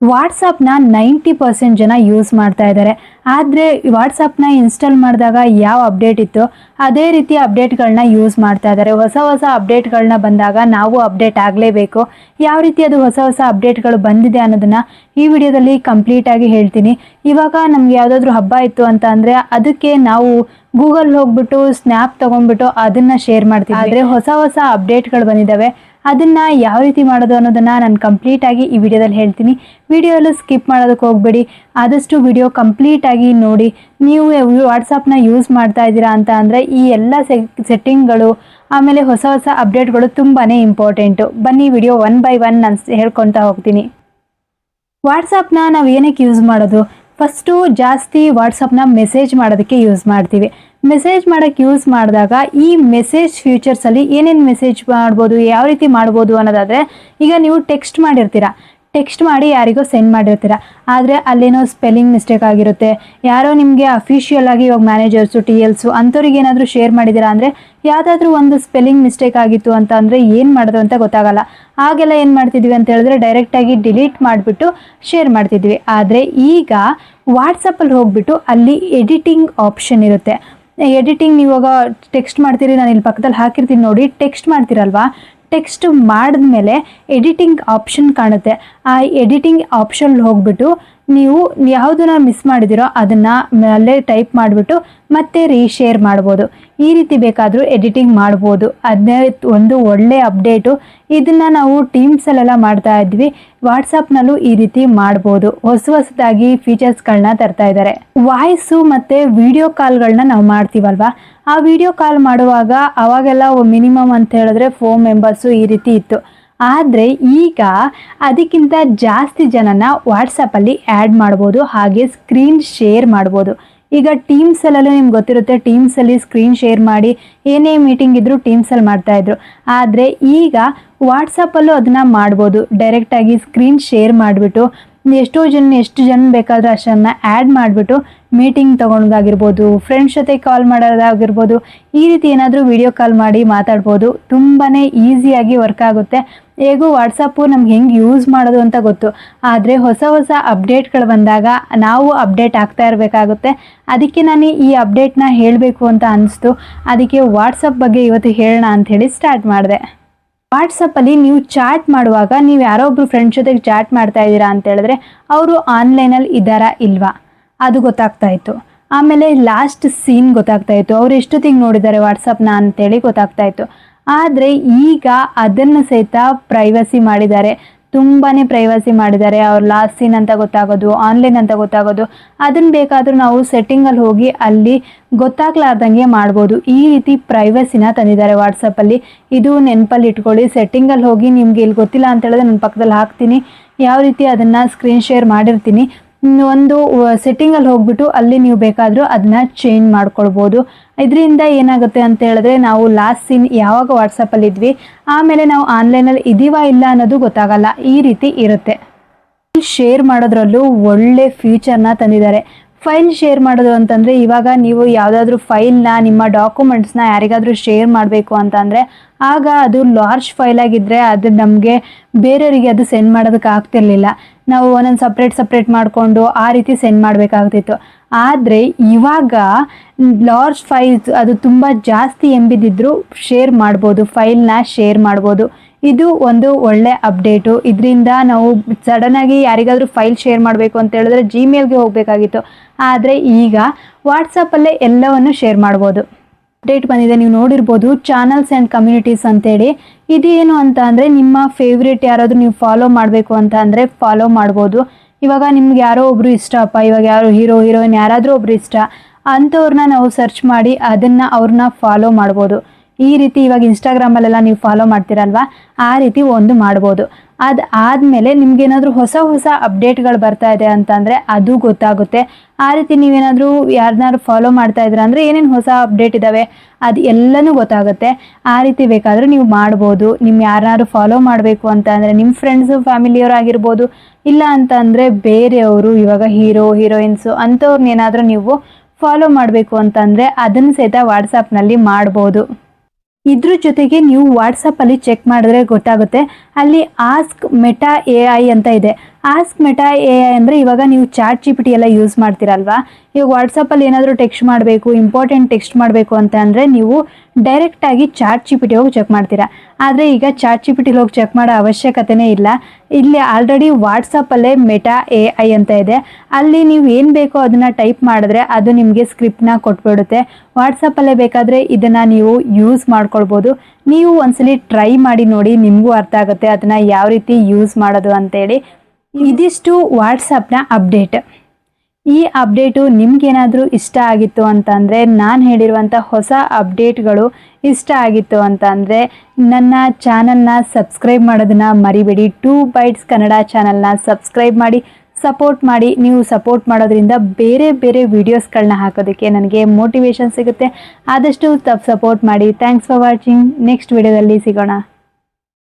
ವಾಟ್ಸಪ್ನ 90% ಜನ ಯೂಸ್ ಮಾಡ್ತಾ ಇದ್ದಾರೆ. ಆದರೆ ವಾಟ್ಸಪ್ನ ಇನ್ಸ್ಟಾಲ್ ಮಾಡಿದಾಗ ಯಾವ ಅಪ್ಡೇಟ್ ಇತ್ತು ಅದೇ ರೀತಿ ಅಪ್ಡೇಟ್ಗಳನ್ನ ಯೂಸ್ ಮಾಡ್ತಾ ಇದ್ದಾರೆ. ಹೊಸ ಹೊಸ ಅಪ್ಡೇಟ್ಗಳನ್ನ ಬಂದಾಗ ನಾವು ಅಪ್ಡೇಟ್ ಆಗಲೇಬೇಕು. ಯಾವ ರೀತಿ ಅದು ಹೊಸ ಹೊಸ ಅಪ್ಡೇಟ್ಗಳು ಬಂದಿದೆ ಅನ್ನೋದನ್ನು ಈ ವಿಡಿಯೋದಲ್ಲಿ ಕಂಪ್ಲೀಟಾಗಿ ಹೇಳ್ತೀನಿ. ಇವಾಗ ನಮ್ಗೆ ಯಾವುದಾದ್ರೂ ಹಬ್ಬ ಇತ್ತು ಅಂತ ಅಂದರೆ ಅದಕ್ಕೆ ನಾವು ಗೂಗಲ್ ಹೋಗ್ಬಿಟ್ಟು ಸ್ನ್ಯಾಪ್ ತೊಗೊಂಡ್ಬಿಟ್ಟು ಅದನ್ನು ಶೇರ್ ಮಾಡ್ತೀವಿ. ಆದರೆ ಹೊಸ ಹೊಸ ಅಪ್ಡೇಟ್ಗಳು ಬಂದಿದ್ದಾವೆ, ಅದನ್ನು ಯಾವ ರೀತಿ ಮಾಡೋದು ಅನ್ನೋದನ್ನು ನಾನು ಕಂಪ್ಲೀಟಾಗಿ ಈ ವಿಡಿಯೋದಲ್ಲಿ ಹೇಳ್ತೀನಿ. ವಿಡಿಯೋಲ್ಲೂ ಸ್ಕಿಪ್ ಮಾಡೋದಕ್ಕೆ ಹೋಗಬೇಡಿ, ಆದಷ್ಟು ವಿಡಿಯೋ ಕಂಪ್ಲೀಟಾಗಿ ನೋಡಿ. ನೀವು ವಾಟ್ಸಪ್ನ ಯೂಸ್ ಮಾಡ್ತಾ ಇದ್ದೀರಾ ಅಂತ ಅಂದರೆ ಈ ಎಲ್ಲ ಸೆಟ್ಟಿಂಗ್ಗಳು ಆಮೇಲೆ ಹೊಸ ಹೊಸ ಅಪ್ಡೇಟ್ಗಳು ತುಂಬಾ ಇಂಪಾರ್ಟೆಂಟು. ಬನ್ನಿ ವಿಡಿಯೋ 1 by 1 ನಾನು ಹೇಳ್ಕೊತಾ ಹೋಗ್ತೀನಿ. ವಾಟ್ಸಪ್ನ ನಾವು ಏನಕ್ಕೆ ಯೂಸ್ ಮಾಡೋದು? ಫಸ್ಟು ಜಾಸ್ತಿ ವಾಟ್ಸಪ್ನ ಮೆಸೇಜ್ ಮಾಡೋದಕ್ಕೆ ಯೂಸ್ ಮಾಡ್ತೀವಿ. ಮೆಸೇಜ್ ಮಾಡೋಕ್ಕೆ ಯೂಸ್ ಮಾಡಿದಾಗ ಈ ಮೆಸೇಜ್ ಫ್ಯೂಚರ್ಸಲ್ಲಿ ಏನೇನು ಮೆಸೇಜ್ ಮಾಡ್ಬೋದು, ಯಾವ ರೀತಿ ಮಾಡ್ಬೋದು ಅನ್ನೋದಾದರೆ, ಈಗ ನೀವು ಟೆಕ್ಸ್ಟ್ ಮಾಡಿ ಯಾರಿಗೋ ಸೆಂಡ್ ಮಾಡಿರ್ತೀರ, ಆದರೆ ಅಲ್ಲೇನೋ ಸ್ಪೆಲ್ಲಿಂಗ್ ಮಿಸ್ಟೇಕ್ ಆಗಿರುತ್ತೆ. ಯಾರೋ ನಿಮಗೆ ಅಫಿಷಿಯಲ್ ಆಗಿ ಇವಾಗ ಮ್ಯಾನೇಜರ್ಸು TLs ಅಂಥವ್ರಿಗೆ ಏನಾದರೂ ಶೇರ್ ಮಾಡಿದ್ದೀರಾ ಅಂದರೆ ಯಾವುದಾದ್ರೂ ಒಂದು ಸ್ಪೆಲ್ಲಿಂಗ್ ಮಿಸ್ಟೇಕ್ ಆಗಿತ್ತು ಅಂತ ಅಂದರೆ ಏನು ಮಾಡೋದು ಅಂತ ಗೊತ್ತಾಗಲ್ಲ. ಆಗೆಲ್ಲ ಏನು ಮಾಡ್ತಿದ್ವಿ ಅಂತ ಹೇಳಿದ್ರೆ ಡೈರೆಕ್ಟಾಗಿ ಡಿಲೀಟ್ ಮಾಡಿಬಿಟ್ಟು ಶೇರ್ ಮಾಡ್ತಿದ್ವಿ. ಆದರೆ ಈಗ ವಾಟ್ಸಪ್ಪಲ್ಲಿ ಹೋಗ್ಬಿಟ್ಟು ಅಲ್ಲಿ ಎಡಿಟಿಂಗ್ ಆಪ್ಷನ್ ಇರುತ್ತೆ. ಎಡಿಟಿಂಗ್ ನೀವಾಗ ಟೆಕ್ಸ್ಟ್ ಮಾಡ್ತೀರಿ, ನಾನು ಇಲ್ಲಿ ಪಕ್ಕದಲ್ಲಿ ಹಾಕಿರ್ತೀನಿ ನೋಡಿ. ಟೆಕ್ಸ್ಟ್ ಮಾಡ್ತೀರಲ್ವಾ, ಟೆಕ್ಸ್ಟ್ ಮಾಡಿದ್ಮೇಲೆ ಎಡಿಟಿಂಗ್ ಆಪ್ಷನ್ ಕಾಣುತ್ತೆ. ಆ ಎಡಿಟಿಂಗ್ ಆಪ್ಷನ್ ಹೋಗ್ಬಿಟ್ಟು ನೀವು ಯಾವುದನ್ನ ಮಿಸ್ ಮಾಡಿದಿರೋ ಅದನ್ನು ಅಲ್ಲೇ ಟೈಪ್ ಮಾಡಿಬಿಟ್ಟು ಮತ್ತೆ ರೀಶೇರ್ ಮಾಡ್ಬೋದು. ಈ ರೀತಿ ಬೇಕಾದರೂ ಎಡಿಟಿಂಗ್ ಮಾಡ್ಬೋದು. ಅದೇ ಒಂದು ಒಳ್ಳೆ ಅಪ್ಡೇಟು. ಇದನ್ನು ನಾವು ಟೀಮ್ಸಲ್ಲೆಲ್ಲ ಮಾಡ್ತಾ ಇದ್ವಿ, ವಾಟ್ಸಪ್ನಲ್ಲೂ ಈ ರೀತಿ ಮಾಡ್ಬೋದು. ಹೊಸದಾಗಿ ಫೀಚರ್ಸ್ಗಳನ್ನ ತರ್ತಾ ಇದ್ದಾರೆ. ವಾಯ್ಸು ಮತ್ತು ವಿಡಿಯೋ ಕಾಲ್ಗಳನ್ನ ನಾವು ಮಾಡ್ತೀವಲ್ವ, ಆ ವಿಡಿಯೋ ಕಾಲ್ ಮಾಡುವಾಗ ಅವಾಗೆಲ್ಲ ಮಿನಿಮಮ್ ಅಂತ ಹೇಳಿದ್ರೆ 4 ಮೆಂಬರ್ಸು ಈ ರೀತಿ ಇತ್ತು. ಆದರೆ ಈಗ ಅದಕ್ಕಿಂತ ಜಾಸ್ತಿ ಜನನ ವಾಟ್ಸಪ್ಪಲ್ಲಿ ಆ್ಯಡ್ ಮಾಡ್ಬೋದು, ಹಾಗೆ ಸ್ಕ್ರೀನ್ ಶೇರ್ ಮಾಡ್ಬೋದು. ಈಗ ಟೀಮ್ಸಲ್ಲೂ ನಿಮ್ಗೆ ಗೊತ್ತಿರುತ್ತೆ, ಟೀಮ್ಸಲ್ಲಿ ಸ್ಕ್ರೀನ್ ಶೇರ್ ಮಾಡಿ ಏನೇ ಮೀಟಿಂಗ್ ಇದ್ದರೂ ಟೀಮ್ಸಲ್ಲಿ ಮಾಡ್ತಾಯಿದ್ರು. ಆದರೆ ಈಗ ವಾಟ್ಸಪ್ಪಲ್ಲೂ ಅದನ್ನು ಮಾಡ್ಬೋದು. ಡೈರೆಕ್ಟಾಗಿ ಸ್ಕ್ರೀನ್ ಶೇರ್ ಮಾಡಿಬಿಟ್ಟು ಎಷ್ಟು ಜನ ಬೇಕಾದರೂ ಅಷ್ಟನ್ನು ಆ್ಯಡ್ ಮಾಡಿಬಿಟ್ಟು ಮೀಟಿಂಗ್ ತೊಗೊಳೋದಾಗಿರ್ಬೋದು, ಫ್ರೆಂಡ್ಸ್ ಜೊತೆ ಕಾಲ್ ಮಾಡೋದಾಗಿರ್ಬೋದು, ಈ ರೀತಿ ಏನಾದರೂ ವಿಡಿಯೋ ಕಾಲ್ ಮಾಡಿ ಮಾತಾಡ್ಬೋದು. ತುಂಬಾ ಈಸಿಯಾಗಿ ವರ್ಕ್ ಆಗುತ್ತೆ. ಹೇಗೂ ವಾಟ್ಸಪ್ಪು ನಮ್ಗೆ ಹೆಂಗೆ ಯೂಸ್ ಮಾಡೋದು ಅಂತ ಗೊತ್ತು, ಆದರೆ ಹೊಸ ಹೊಸ ಅಪ್ಡೇಟ್ಗಳು ಬಂದಾಗ ನಾವು ಅಪ್ಡೇಟ್ ಆಗ್ತಾ ಇರಬೇಕಾಗುತ್ತೆ. ಅದಕ್ಕೆ ನಾನು ಈ ಅಪ್ಡೇಟ್ನ ಹೇಳಬೇಕು ಅಂತ ಅನಿಸ್ತು. ಅದಕ್ಕೆ ವಾಟ್ಸಪ್ ಬಗ್ಗೆ ಇವತ್ತು ಹೇಳೋಣ ಅಂಥೇಳಿ ಸ್ಟಾರ್ಟ್ ಮಾಡಿದೆ. ವಾಟ್ಸಪ್ಪಲ್ಲಿ ನೀವು ಚಾಟ್ ಮಾಡುವಾಗ ನೀವು ಯಾರೋ ಒಬ್ಬರು ಫ್ರೆಂಡ್ಸ್ ಜೊತೆಗೆ ಚಾಟ್ ಮಾಡ್ತಾ ಇದ್ದೀರಾ ಅಂತ ಹೇಳಿದ್ರೆ ಅವರು ಆನ್ಲೈನಲ್ಲಿ ಇದ್ದಾರಾ ಇಲ್ವಾ ಅದು ಗೊತ್ತಾಗ್ತಾ ಇತ್ತು. ಆಮೇಲೆ ಲಾಸ್ಟ್ ಸೀನ್ ಗೊತ್ತಾಗ್ತಾ ಇತ್ತು, ಅವ್ರು ಎಷ್ಟೊತ್ತಿಗೆ ನೋಡಿದ್ದಾರೆ ವಾಟ್ಸಪ್ನ ಅಂತೇಳಿ ಗೊತ್ತಾಗ್ತಾ ಇತ್ತು. ಆದರೆ ಈಗ ಅದನ್ನು ಸಹಿತ ಪ್ರೈವಸಿ ಮಾಡಿದ್ದಾರೆ, ತುಂಬಾ ಪ್ರೈವಸಿ ಮಾಡಿದ್ದಾರೆ. ಅವ್ರು ಲಾಸ್ಟ್ ಸೀನ್ ಅಂತ ಗೊತ್ತಾಗೋದು, ಆನ್ಲೈನ್ ಅಂತ ಗೊತ್ತಾಗೋದು, ಅದನ್ನು ಬೇಕಾದರೂ ನಾವು ಸೆಟ್ಟಿಂಗಲ್ಲಿ ಹೋಗಿ ಅಲ್ಲಿ ಗೊತ್ತಾಗ್ಲಾರ್ದಂಗೆ ಮಾಡ್ಬೋದು. ಈ ರೀತಿ ಪ್ರೈವಸಿನ ತಂದಿದ್ದಾರೆ ವಾಟ್ಸಪ್ಪಲ್ಲಿ. ಇದು ನೆನಪಲ್ಲಿ ಇಟ್ಕೊಳ್ಳಿ. ಸೆಟ್ಟಿಂಗಲ್ಲಿ ಹೋಗಿ ನಿಮಗೆ ಇಲ್ಲಿ ಗೊತ್ತಿಲ್ಲ ಅಂತ ಹೇಳಿದ್ರೆ ನಾನು ಪಕ್ಕದಲ್ಲಿ ಹಾಕ್ತೀನಿ, ಯಾವ ರೀತಿ ಅದನ್ನು ಸ್ಕ್ರೀನ್ ಶೇರ್ ಮಾಡಿರ್ತೀನಿ. ಒಂದು ಸೆಟ್ಟಿಂಗಲ್ಲಿ ಹೋಗ್ಬಿಟ್ಟು ಅಲ್ಲಿ ನೀವು ಬೇಕಾದರೂ ಅದನ್ನ ಚೇಂಜ್ ಮಾಡ್ಕೊಳ್ಬೋದು. ಇದರಿಂದ ಏನಾಗುತ್ತೆ ಅಂತ ಹೇಳಿದ್ರೆ ನಾವು ಲಾಸ್ಟ್ ಸೀನ್ ಯಾವಾಗ ವಾಟ್ಸಪ್ಪಲ್ಲಿ ಇದ್ವಿ ಆಮೇಲೆ ನಾವು ಆನ್ಲೈನಲ್ಲಿ ಇದೀವಾ ಇಲ್ಲ ಅನ್ನೋದು ಗೊತ್ತಾಗಲ್ಲ. ಈ ರೀತಿ ಇರುತ್ತೆ. ಶೇರ್ ಮಾಡೋದ್ರಲ್ಲೂ ಒಳ್ಳೆ ಫ್ಯೂಚರ್ನ ತಂದಿದ್ದಾರೆ. ಫೈಲ್ ಶೇರ್ ಮಾಡೋದು ಅಂತಂದರೆ ಇವಾಗ ನೀವು ಯಾವುದಾದ್ರೂ ಫೈಲ್ನ, ನಿಮ್ಮ ಡಾಕ್ಯುಮೆಂಟ್ಸ್ನ ಯಾರಿಗಾದರೂ ಶೇರ್ ಮಾಡಬೇಕು ಅಂತಂದರೆ ಆಗ ಅದು ಲಾರ್ಜ್ ಫೈಲ್ ಆಗಿದ್ದರೆ ಅದು ನಮಗೆ ಬೇರೆಯವರಿಗೆ ಅದು ಸೆಂಡ್ ಮಾಡೋದಕ್ಕೆ ಆಗ್ತಿರ್ಲಿಲ್ಲ. ನಾವು ಒಂದೊಂದು ಸಪ್ರೇಟ್ ಮಾಡಿಕೊಂಡು ಆ ರೀತಿ ಸೆಂಡ್ ಮಾಡಬೇಕಾಗ್ತಿತ್ತು. ಆದರೆ ಇವಾಗ ಲಾರ್ಜ್ ಫೈಲ್ಸ್ ಅದು ತುಂಬ ಜಾಸ್ತಿ ಎಂಬಿದ್ದಿದ್ರು ಶೇರ್ ಮಾಡ್ಬೋದು, ಫೈಲ್ನ ಶೇರ್ ಮಾಡ್ಬೋದು. ಇದು ಒಂದು ಒಳ್ಳೆ ಅಪ್ಡೇಟು. ಇದರಿಂದ ನಾವು ಸಡನ್ನಾಗಿ ಯಾರಿಗಾದರೂ ಫೈಲ್ ಶೇರ್ ಮಾಡಬೇಕು ಅಂತ ಹೇಳಿದ್ರೆ ಜಿಮೇಲ್ಗೆ ಹೋಗಬೇಕಾಗಿತ್ತು, ಆದರೆ ಈಗ ವಾಟ್ಸಪ್ಪಲ್ಲೇ ಎಲ್ಲವನ್ನು ಶೇರ್ ಮಾಡ್ಬೋದು. ಅಪ್ಡೇಟ್ ಬಂದಿದೆ, ನೀವು ನೋಡಿರ್ಬೋದು, ಚಾನಲ್ಸ್ ಆ್ಯಂಡ್ ಕಮ್ಯುನಿಟೀಸ್ ಅಂತೇಳಿ. ಇದೇನು ಅಂತ ಅಂದರೆ ನಿಮ್ಮ ಫೇವ್ರೇಟ್ ಯಾರಾದರೂ ನೀವು ಫಾಲೋ ಮಾಡಬೇಕು ಅಂತ ಅಂದರೆ ಫಾಲೋ ಮಾಡ್ಬೋದು. ಇವಾಗ ನಿಮ್ಗೆ ಯಾರೋ ಒಬ್ಬರು ಇಷ್ಟಪ್ಪ, ಇವಾಗ ಯಾರೋ ಹೀರೋಯಿನ್ ಯಾರಾದರೂ ಒಬ್ರು ಇಷ್ಟ ಅಂಥವ್ರನ್ನ ನಾವು ಸರ್ಚ್ ಮಾಡಿ ಅವ್ರನ್ನ ಫಾಲೋ ಮಾಡ್ಬೋದು. ಈ ರೀತಿ ಇವಾಗ ಇನ್ಸ್ಟಾಗ್ರಾಮಲ್ಲೆಲ್ಲ ನೀವು ಫಾಲೋ ಮಾಡ್ತೀರಲ್ವ, ಆ ರೀತಿ ಒಂದು ಮಾಡ್ಬೋದು. ಆದಮೇಲೆ ನಿಮ್ಗೇನಾದರೂ ಹೊಸ ಅಪ್ಡೇಟ್ಗಳು ಬರ್ತಾ ಇದೆ ಅಂತಂದರೆ ಅದು ಗೊತ್ತಾಗುತ್ತೆ. ಆ ರೀತಿ ನೀವೇನಾದರೂ ಯಾರನ್ನಾದ್ರು ಫಾಲೋ ಮಾಡ್ತಾ ಇದ್ದೀರಾ ಅಂದರೆ ಏನೇನು ಹೊಸ ಅಪ್ಡೇಟ್ ಇದ್ದಾವೆ ಅದು ಎಲ್ಲನೂ ಗೊತ್ತಾಗುತ್ತೆ. ಆ ರೀತಿ ಬೇಕಾದರೂ ನೀವು ಮಾಡ್ಬೋದು. ನಿಮ್ಮ ಯಾರನ್ನಾದ್ರು ಫಾಲೋ ಮಾಡಬೇಕು ಅಂತ ಅಂದರೆ ನಿಮ್ಮ ಫ್ರೆಂಡ್ಸು, ಫ್ಯಾಮಿಲಿಯವರಾಗಿರ್ಬೋದು, ಇಲ್ಲ ಅಂತ ಅಂದರೆ ಬೇರೆಯವರು, ಇವಾಗ ಹೀರೋಯಿನ್ಸು ಅಂಥವ್ರನ್ನೇನಾದರೂ ನೀವು ಫಾಲೋ ಮಾಡಬೇಕು ಅಂತಂದರೆ ಅದನ್ನು ಸಹಿತ ವಾಟ್ಸಪ್ನಲ್ಲಿ ಮಾಡ್ಬೋದು. ಇದ್ರ ಜೊತೆಗೆ ನೀವು ವಾಟ್ಸಪ್ಪಲ್ಲಿ ಚೆಕ್ ಮಾಡಿದ್ರೆ ಗೊತ್ತಾಗುತ್ತೆ, ಅಲ್ಲಿ ಆಸ್ಕ್ ಮೆಟಾ AI ಅಂತ ಇದೆ. ಆಸ್ಕ್ ಮೆಟಾ ಎ ಐ ಅಂದರೆ ಇವಾಗ ನೀವು ಚಾಟ್ ಜಿ ಪಿ ಟಿ ಎಲ್ಲ ಯೂಸ್ ಮಾಡ್ತೀರಲ್ವಾ, ಇವಾಗ ವಾಟ್ಸಪ್ಪಲ್ಲಿ ಏನಾದರೂ ಟೆಕ್ಸ್ಟ್ ಮಾಡಬೇಕು, ಇಂಪಾರ್ಟೆಂಟ್ ಟೆಕ್ಸ್ಟ್ ಮಾಡಬೇಕು ಅಂತ ಅಂದರೆ ನೀವು ಡೈರೆಕ್ಟಾಗಿ ಚಾಟ್ ಜಿ ಪಿ ಟಿ ಹೋಗಿ ಚೆಕ್ ಮಾಡ್ತೀರಾ. ಆದರೆ ಈಗ ಚಾಟ್ ಜಿ ಪಿ ಟಿಲಿ ಹೋಗಿ ಚೆಕ್ ಮಾಡೋ ಅವಶ್ಯಕತೆನೇ ಇಲ್ಲ. ಇಲ್ಲಿ ಆಲ್ರೆಡಿ ವಾಟ್ಸಪ್ಪಲ್ಲೇ ಮೆಟಾ ಎ ಐ ಅಂತ ಇದೆ. ಅಲ್ಲಿ ನೀವು ಏನು ಬೇಕೋ ಅದನ್ನು ಟೈಪ್ ಮಾಡಿದ್ರೆ ಅದು ನಿಮಗೆ ಸ್ಕ್ರಿಪ್ಟ್ನ ಕೊಟ್ಬಿಡುತ್ತೆ. ವಾಟ್ಸಪ್ಪಲ್ಲೇ ಬೇಕಾದರೆ ಇದನ್ನು ನೀವು ಯೂಸ್ ಮಾಡ್ಕೊಳ್ಬೋದು. ನೀವು ಒಂದ್ಸಲಿ ಟ್ರೈ ಮಾಡಿ ನೋಡಿ, ನಿಮಗೂ ಅರ್ಥ ಆಗುತ್ತೆ ಅದನ್ನು ಯಾವ ರೀತಿ ಯೂಸ್ ಮಾಡೋದು ಅಂತೇಳಿ. ಇದಿಷ್ಟು ವಾಟ್ಸಪ್ನ ಅಪ್ಡೇಟ್. ಈ ಅಪ್ಡೇಟು ನಿಮ್ಗೇನಾದರೂ ಇಷ್ಟ ಆಗಿತ್ತು ಅಂತಂದರೆ, ನಾನು ಹೇಳಿರುವಂಥ ಹೊಸ ಅಪ್ಡೇಟ್ಗಳು ಇಷ್ಟ ಆಗಿತ್ತು ಅಂತ ಅಂದರೆ ನನ್ನ ಚಾನಲ್ನ ಸಬ್ಸ್ಕ್ರೈಬ್ ಮಾಡೋದನ್ನು ಮರಿಬೇಡಿ. 2 ಬೈಟ್ಸ್ ಕನ್ನಡ ಚಾನಲ್ನ ಸಬ್ಸ್ಕ್ರೈಬ್ ಮಾಡಿ, ಸಪೋರ್ಟ್ ಮಾಡಿ. ನೀವು ಸಪೋರ್ಟ್ ಮಾಡೋದ್ರಿಂದ ಬೇರೆ ಬೇರೆ ವೀಡಿಯೋಸ್ಗಳನ್ನ ಹಾಕೋದಕ್ಕೆ ನನಗೆ ಮೋಟಿವೇಶನ್ ಸಿಗುತ್ತೆ. ಆದಷ್ಟು ಸಪೋರ್ಟ್ ಮಾಡಿ. Thanks for watching. ನೆಕ್ಸ್ಟ್ ವಿಡಿಯೋದಲ್ಲಿ ಸಿಗೋಣ.